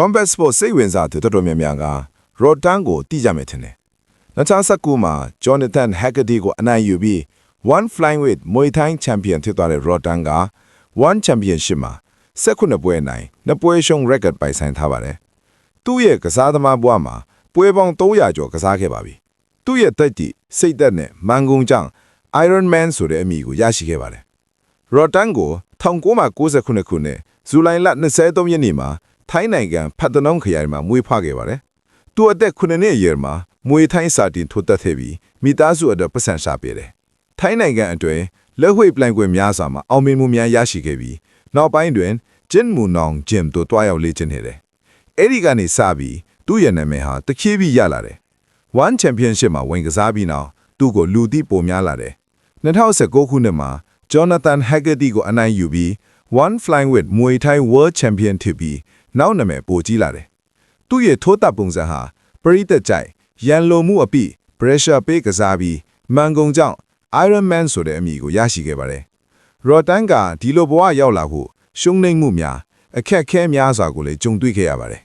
Combat Sport စိတ်ဝင်စားသူတော်တော်များများက Rodan ကိုတိကြမယ်ထင်တယ်2019မှာ Jonathan Haggerty ကိုအနိုင်ယူပြီး One Flyweight Muay Thai Champion ဖြစ်သွားတဲ့ Rodan က One Championship မှာ19ပွဲနိုင်2ပွဲရှုံး record ပိုင်ဆိုင်ထားပါတယ်သူ့ရဲ့ကစားသမားဘဝမှာပွဲပေါင်း300ကျော်ကစားခဲ့ပါပြီသူ့ရဲ့တက်တီစိတ်သက်နဲ့မန်ကုန်ကြောင့် Iron Man ဆိုတဲ့အမည်ကိုရရှိခဲ့ပါတယ် Rodan ကို1998ခုနှစ်ဇူလိုင်လ23ရက်နေ့မှာထိုင်းနိုင်ငံဖတ်တနုံခရိုင်မှာမွေးဖွားခဲ့ပါတယ်သူအသက်9နှစ်အရွယ်မှာမွေထိုင်းစာတင်ထိုးတက်ခဲ့ပြီးမိသားစုအတွက်ပတ်စံရှာပေးတယ်ထိုင်းနိုင်ငံအတွင်းလက်ဝှေ့ပလိုင်ကွယ်များစွာမှာအောင်မြင်မှုများရရှိခဲ့ပြီးနောက်ပိုင်းတွင်ဂျင်မူနောင်ဂျင်တို့တွားရောက်လေ့ကျင့်နေတယ်အဲ့ဒီကနေစပြီးသူ့ရဲ့နာမည်ဟာတဖြည်းဖြည်းရလာတယ် One Championship မှာဝင်ကစားပြီးနောက်သူ့ကိုလူသိပိုများလာတယ်2019ခုနှစ်မှာ Jonathan Haggerty ကိုအနိုင်ယူပြီး One Flyweight Muay Thai World Champion ဖြစ်ပြီးနောက်နာမည်ပိုကြီးလာတယ်သူ့ရဲ့ထိုးတပ်ပုံစံဟာပရိသတ်ကြိုက်ရန်လိုမှုအပိ pressure ပေးကစားပြီးမန်ကုန်ကြောင့် Iron Man ဆိုတဲ့အမည်ကိုရရှိခဲ့ပါတယ် Rodan ကဒီလိုဘဝရောက်လာဖို့ရှုံးနိမ့်မှုများအခက်ခဲများစွာကိုလည်းကြုံတွေ့ခဲ့ရပါတယ်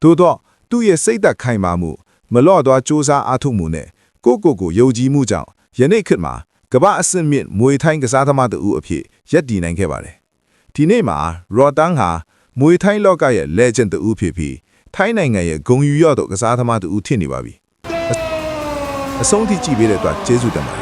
သို့တော့သူ့ရဲ့စိတ်သက်ခိုင်မာမှုမလော့သွားစူးစမ်းအားထုတ်မှုနဲ့ကိုယုံကြည်မှုကြောင့်ယနေ့ခေတ်မှာကမ္ဘာအဆင့်မြင့်မွေထိုင်းကစားသမားတဦးအဖြစ်ရပ်တည်နိုင်ခဲ့ပါတယ်ဒီနေ့မှာ Rodan ဟာမွေထိုင်းလောကရဲ့ legend တဦးဖြစ်ပြီးထိုင်းနိုင်ငံရဲ့ဂုဏ်ယူရသောကစားသမားတဦးဖြစ်နေပါပြီအဆုံးထိကြည့်ပေးတဲ့အတွက်ကျေးဇူးတင်ပါတယ်